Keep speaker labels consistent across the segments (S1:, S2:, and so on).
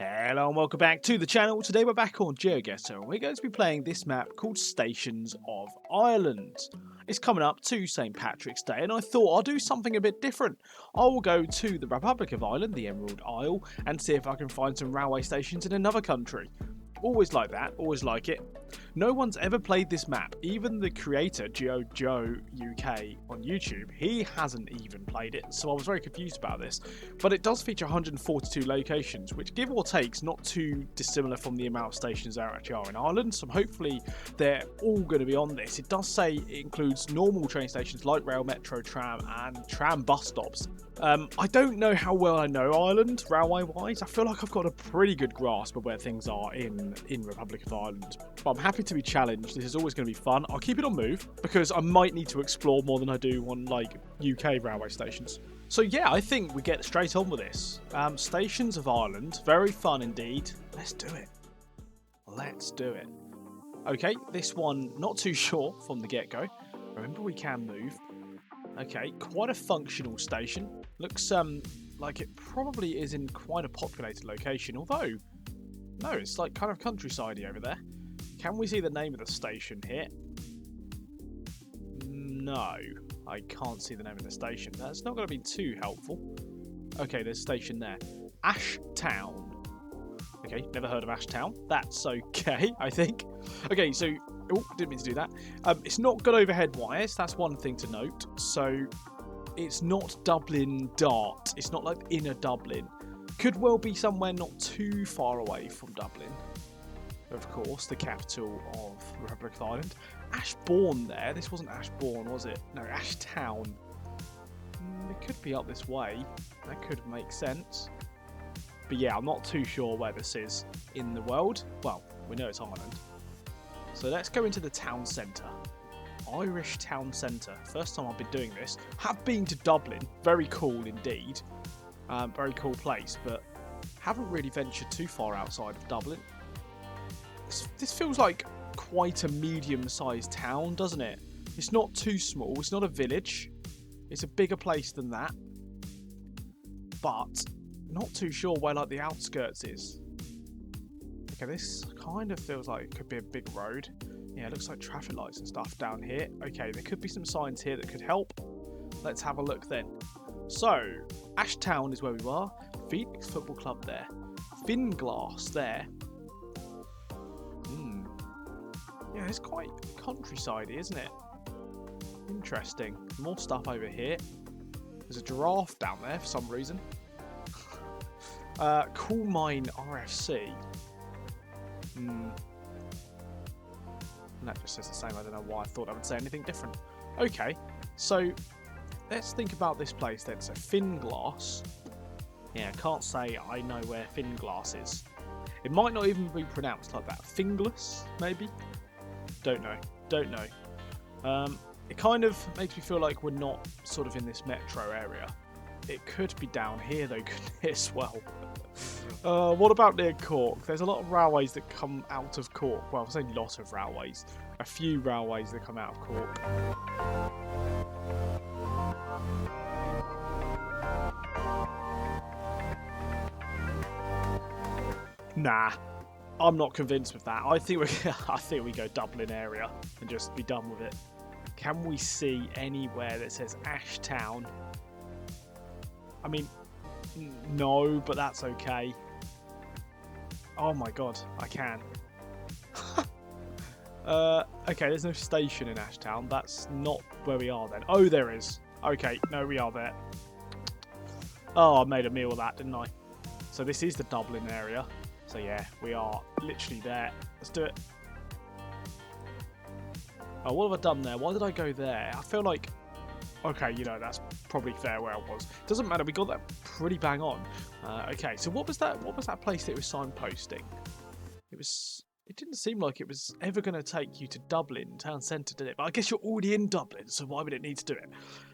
S1: Hello and welcome back to the channel. Today we're back on GeoGuessr and we're going to be playing this map called Stations of Ireland. It's coming up to St. Patrick's Day and I thought I'll do something a bit different. I will go to the Republic of Ireland, the Emerald Isle, and see if I can find some railway stations in another country. Always like that, always like it. No one's ever played this map, even the creator, Joe UK on YouTube, he hasn't even played it, so I was very confused about this. But it does feature 142 locations, which give or take is not too dissimilar from the amount of stations there actually are in Ireland, so hopefully they're all going to be on this. It does say it includes normal train stations like rail, metro, tram and tram bus stops. I don't know how well I know Ireland, railway-wise. I feel like I've got a pretty good grasp of where things are in Republic of Ireland. But I'm happy to be challenged. This is always going to be fun. I'll keep it on move, because I might need to explore more than I do on, like, UK railway stations. So yeah, I think we get straight on with this. Stations of Ireland, very fun indeed. Let's do it. Let's do it. Okay, this one, not too sure from the get-go. Remember, we can move. Okay, quite a functional station. Looks like it probably is in quite a populated location, although, no, it's like kind of countryside-y over there. Can we see the name of the station here? No, I can't see the name of the station. That's not going to be too helpful. Okay, there's a station there. Ashtown. Okay, never heard of Ashtown. That's okay, I think. Okay, so... Oh, didn't mean to do that. It's not got overhead wires. That's one thing to note. So, it's not Dublin Dart. It's not like inner Dublin. Could well be somewhere not too far away from Dublin. Of course, the capital of the Republic of Ireland. Ashbourne there. This wasn't Ashbourne, was it? No, Ashtown. It could be up this way. That could make sense. But yeah, I'm not too sure where this is in the world. Well, we know it's Ireland. So let's go into the town centre. Irish town centre. First time I've been doing this. Have been to Dublin. Very cool indeed. Very cool place, but haven't really ventured too far outside of Dublin. This feels like quite a medium-sized town, doesn't it? It's not too small. It's not a village. It's a bigger place than that. But not too sure where like the outskirts is. Okay, this kind of feels like it could be a big road. Yeah, it looks like traffic lights and stuff down here. Okay, there could be some signs here that could help. Let's have a look then. So, Ashtown is where we were. Phoenix Football Club there. Finglass there. Yeah, it's quite countryside, isn't it? Interesting. More stuff over here. There's a giraffe down there for some reason. Coal Mine RFC. That just says the same. I don't know why I thought I would say anything different. Okay, so let's think about this place then. So Finglass. Yeah, I can't say I know where Finglass is. It might not even be pronounced like that. Finglass, maybe? Don't know. Don't know. It kind of makes me feel like we're not sort of in this metro area. It could be down here though, couldn't it, as well? What about near Cork? There's a lot of railways that come out of Cork. Well, I say a lot of railways. A few railways that come out of Cork. Nah, I'm not convinced with that. I think we go Dublin area and just be done with it. Can we see anywhere that says Ashtown? I mean, no, but that's okay. Oh my god, I can. Okay, there's no station in Ashtown. That's not where we are then. Oh, there is. Okay, no, we are there. Oh, I made a meal of that, didn't I? So this is the Dublin area. So yeah, we are literally there. Let's do it. Oh, what have I done there? Why did I go there? I feel like... Okay, you know, that's probably fair where I was. Doesn't matter, we got that pretty bang on. Okay, so what was that place that was signposting? It didn't seem like it was ever going to take you to Dublin town centre, did it? But I guess you're already in Dublin, so why would it need to do it?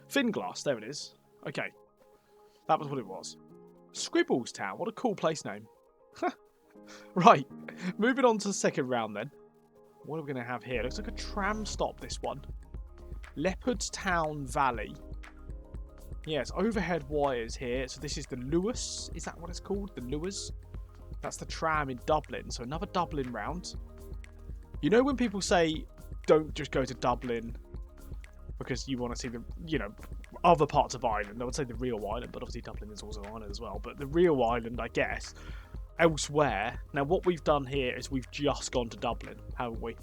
S1: Finglass, there it is. Okay, that was what it was. Scribblestown, what a cool place name. Right, moving on to the second round then. What are we going to have here? Looks like a tram stop, this one. Leopardstown Valley. Yes, overhead wires here. So this is the Lewis. Is that what it's called? The Lewis? That's the tram in Dublin. So another Dublin round. You know when people say, don't just go to Dublin because you want to see the, other parts of Ireland. I would say the real island, but obviously Dublin is also an island as well. But the real island, I guess, elsewhere. Now, what we've done here is we've just gone to Dublin, haven't we?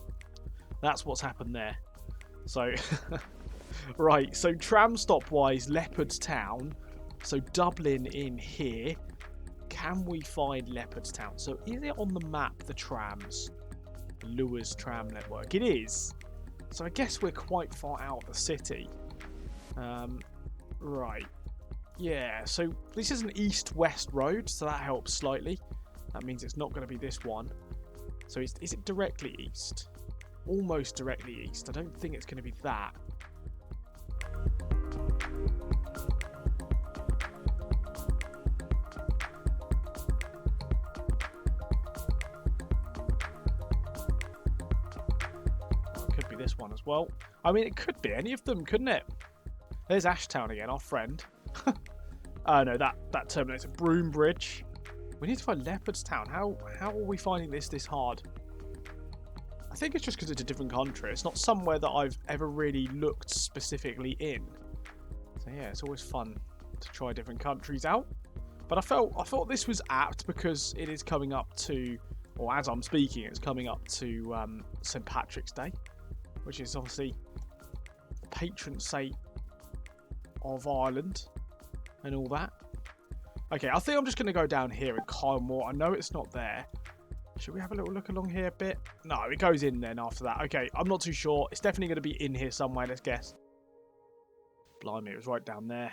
S1: That's what's happened there. So, right. So tram stop-wise, Leopardstown. So Dublin in here. Can we find Leopardstown? So is it on the map, the trams? Lewis tram network. It is. So I guess we're quite far out of the city. Right. Yeah, so this is an east-west road, so that helps slightly. That means it's not going to be this one. So is it directly east? Almost directly east. I don't think it's going to be that. This one as well. I mean, it could be any of them, couldn't it? There's Ashtown again, our friend. Oh no, that terminates at Broom Bridge. We need to find Leopardstown. How are we finding this hard? I think it's just because it's a different country. It's not somewhere that I've ever really looked specifically in. So yeah, it's always fun to try different countries out. But I thought this was apt because it is coming up to, or as I'm speaking, it's coming up to St. Patrick's Day, which is obviously the patron saint of Ireland and all that. Okay, I think I'm just going to go down here in Kylemore. I know it's not there. Should we have a little look along here a bit? No, it goes in then after that. Okay, I'm not too sure. It's definitely going to be in here somewhere, let's guess. Blimey, it was right down there.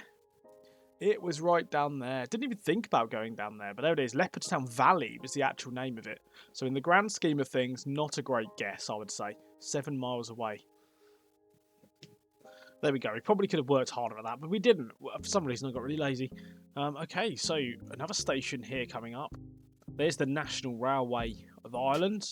S1: It was right down there. Didn't even think about going down there, but there it is. Leopardstown Valley was the actual name of it. So in the grand scheme of things, not a great guess, I would say. 7 miles away. There we go. We probably could have worked harder at that, but we didn't. For some reason, I got really lazy. Okay, so another station here coming up. There's the National Railway of Ireland.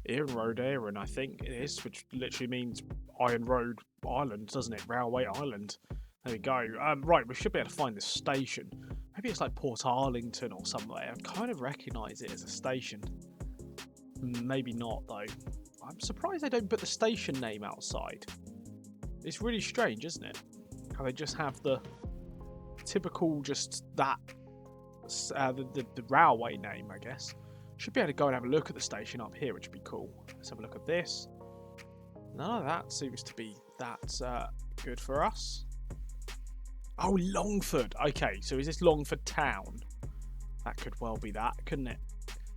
S1: Iron Road Iron, I think it is, which literally means Iron Road Island, doesn't it? Railway Island. There we go. Right, we should be able to find this station. Maybe it's like Port Arlington or somewhere. I kind of recognise it as a station. Maybe not, though. I'm surprised they don't put the station name outside. It's really strange, isn't it? How they just have the typical, just that, the railway name, I guess. Should be able to go and have a look at the station up here, which would be cool. Let's have a look at this. None of that seems to be that good for us. Oh, Longford. Okay, so is this Longford town? That could well be that, couldn't it?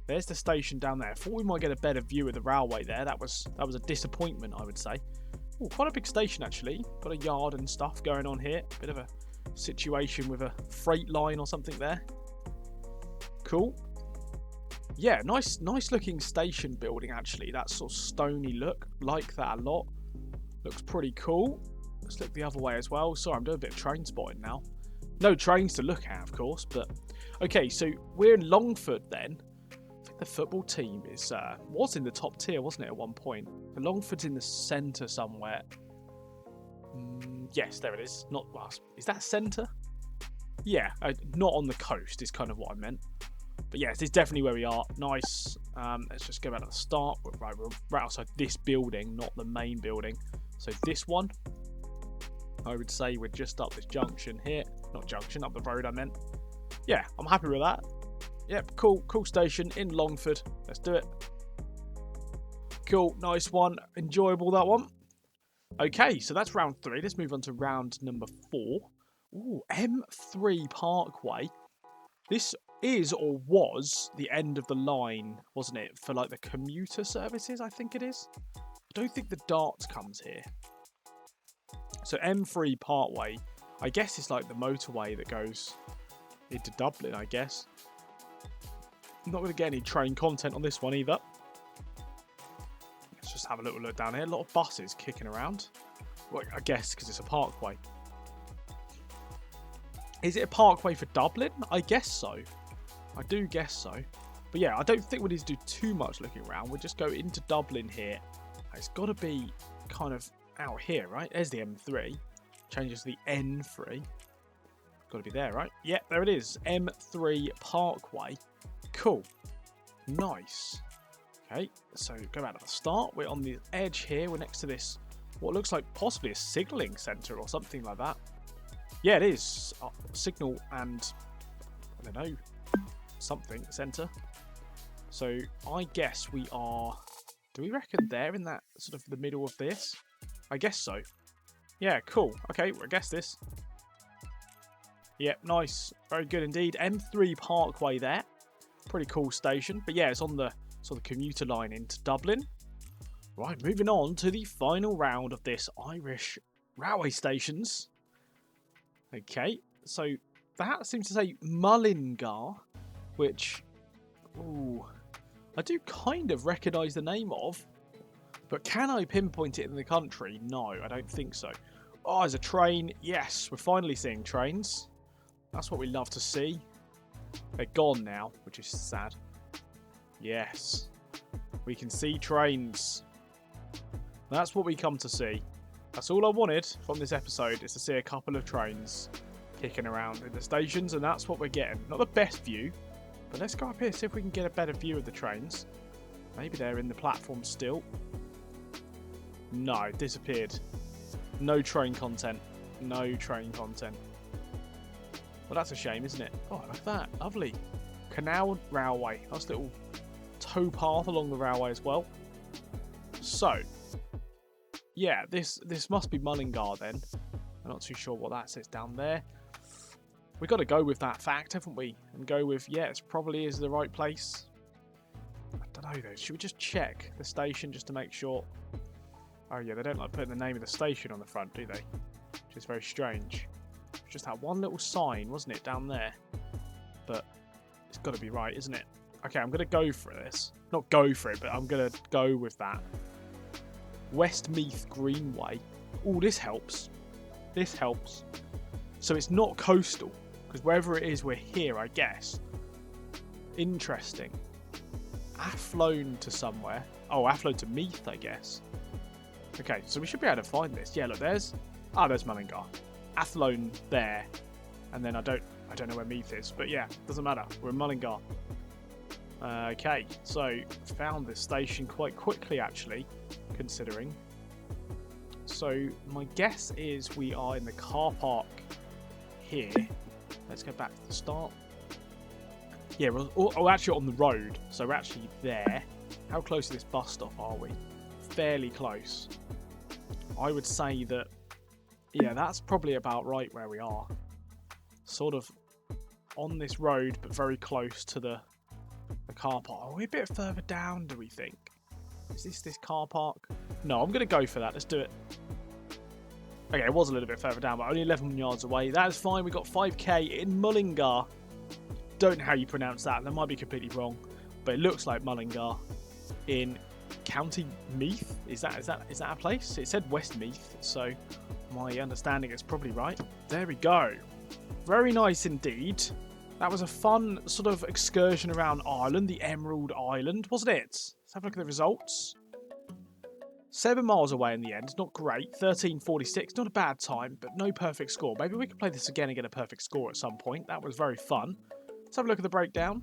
S1: There's the station down there. I thought we might get a better view of the railway there. That was a disappointment, I would say. Ooh, quite a big station, actually. Got a yard and stuff going on here. Bit of a situation with a freight line or something there. Cool. Yeah, nice looking station building, actually. That sort of stony look. Like that a lot. Looks pretty cool. Let's look the other way as well. Sorry, I'm doing a bit of train spotting now. No trains to look at, of course, but... Okay, so we're in Longford then. I think the football team was in the top tier, wasn't it, at one point? The Longford's in the centre somewhere. Yes, there it is. Not... Is that centre? Yeah, not on the coast is kind of what I meant. But yes, it's definitely where we are. Nice. Let's just go back to the start. We're right outside this building, not the main building. So this one... I would say we're just up this junction here. Not junction, up the road I meant. Yeah, I'm happy with that. Yep, cool station in Longford. Let's do it. Cool, nice one. Enjoyable, that one. Okay, so that's round 3. Let's move on to round number 4. Ooh, M3 Parkway. This is or was the end of the line, wasn't it? For like the commuter services, I think it is. I don't think the Dart comes here. So M3 Parkway, I guess it's like the motorway that goes into Dublin, I guess. I'm not going to get any train content on this one either. Let's just have a little look down here. A lot of buses kicking around. Well, I guess because it's a parkway. Is it a parkway for Dublin? I guess so. I do guess so. But yeah, I don't think we need to do too much looking around. We'll just go into Dublin here. It's got to be kind of... out here, right? There's the M3. Changes to the N3. Got to be there, right? Yep, there it is. M3 Parkway. cool. Nice. Okay, so go back to the start. We're on the edge here. We're next to this, what looks like possibly a signalling centre or something like that. Yeah, it is. Signal and, I don't know, something centre. So I guess we are, do we reckon there in that sort of the middle of this? I guess so. Yeah, cool. Okay, we'll guess this. Yep, nice. Very good indeed. M3 Parkway there. Pretty cool station. But yeah, it's on the sort of commuter line into Dublin. Right, moving on to the final round of this Irish railway stations. Okay, so that seems to say Mullingar, which, ooh, I do kind of recognise the name of, but can I pinpoint it in the country? No, I don't think so. Oh, there's a train. Yes, we're finally seeing trains. That's what we love to see. They're gone now, which is sad. Yes, we can see trains. That's what we come to see. That's all I wanted from this episode, is to see a couple of trains kicking around in the stations, and that's what we're getting. Not the best view, but let's go up here, see if we can get a better view of the trains. Maybe they're in the platform still. No, disappeared. No train content. No train content. Well, that's a shame, isn't it? Oh, look at that. Lovely. Canal Railway. Nice little towpath along the railway as well. So, yeah, this must be Mullingar then. I'm not too sure what that says down there. We've got to go with that fact, haven't we? And go with, yeah, it probably is the right place. I don't know, though. Should we just check the station just to make sure? Oh, yeah, they don't like putting the name of the station on the front, do they? Which is very strange. It's just that one little sign, wasn't it, down there? But it's got to be right, isn't it? Okay, I'm going to go for this. Not go for it, but I'm going to go with that. Westmeath Greenway. Oh, this helps. This helps. So it's not coastal, because wherever it is, we're here, I guess. Interesting. Athlone to somewhere. Oh, Athlone to Meath, I guess. Okay, so we should be able to find this. Yeah, look, there's Mullingar. Athlone there. And then I don't know where Meath is, but yeah, doesn't matter. We're in Mullingar. Okay, so found this station quite quickly, actually, considering. So my guess is we are in the car park here. Let's go back to the start. Yeah, we're actually on the road, so we're actually there. How close to this bus stop are we? Fairly close. I would say that, yeah, that's probably about right where we are. Sort of on this road, but very close to the car park. Are we a bit further down, do we think? Is this car park? No, I'm going to go for that. Let's do it. Okay, it was a little bit further down, but only 11 yards away. That is fine. We got 5k in Mullingar. Don't know how you pronounce that. That might be completely wrong, but it looks like Mullingar in County Meath. Is that a place? It said Westmeath, so my understanding is probably right. There we go. Very nice indeed. That was a fun sort of excursion around Ireland, the Emerald Island, wasn't it? Let's have a look at the results. 7 miles away in the end, not great. 13:46, not a bad time, but no perfect score. Maybe we can play this again and get a perfect score at some point. That was very fun. Let's have a look at the breakdown.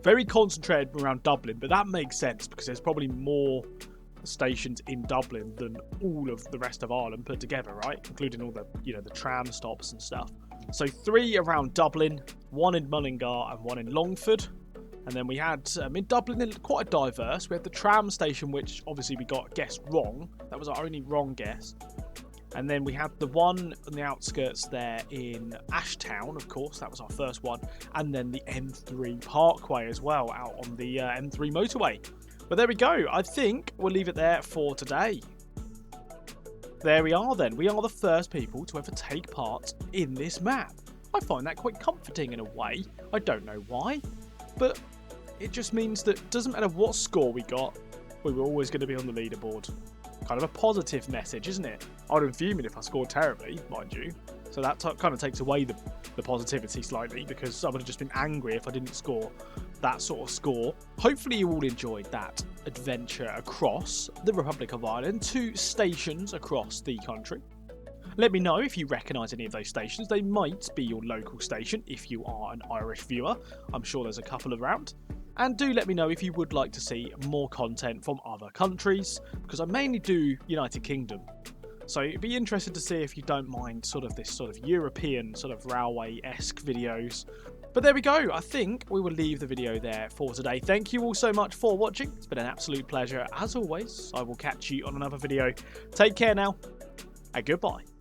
S1: Very concentrated around Dublin, but that makes sense because there's probably more stations in Dublin than all of the rest of Ireland put together, right? Including all the, the tram stops and stuff. So 3 around Dublin, 1 in Mullingar and 1 in Longford. And then we had, in Dublin, quite diverse. We had the tram station, which obviously we got guessed wrong. That was our only wrong guess. And then we had the one on the outskirts there in Ashtown, of course. That was our first one. And then the M3 Parkway as well, out on the M3 motorway. But there we go. I think we'll leave it there for today. There we are then. We are the first people to ever take part in this map. I find that quite comforting in a way. I don't know why. But it just means that it doesn't matter what score we got, we were always going to be on the leaderboard. Kind of a positive message, isn't it? I'd have fuming if I scored terribly, mind you. So that kind of takes away the positivity slightly, because I would have just been angry if I didn't score that sort of score. Hopefully you all enjoyed that adventure across the Republic of Ireland, 2 stations across the country. Let me know if you recognise any of those stations. They might be your local station if you are an Irish viewer. I'm sure there's a couple around. And do let me know if you would like to see more content from other countries, because I mainly do United Kingdom. So it'd be interested to see if you don't mind this sort of European sort of railway-esque videos. But there we go. I think we will leave the video there for today. Thank you all so much for watching. It's been an absolute pleasure as always. I will catch you on another video. Take care now, and goodbye.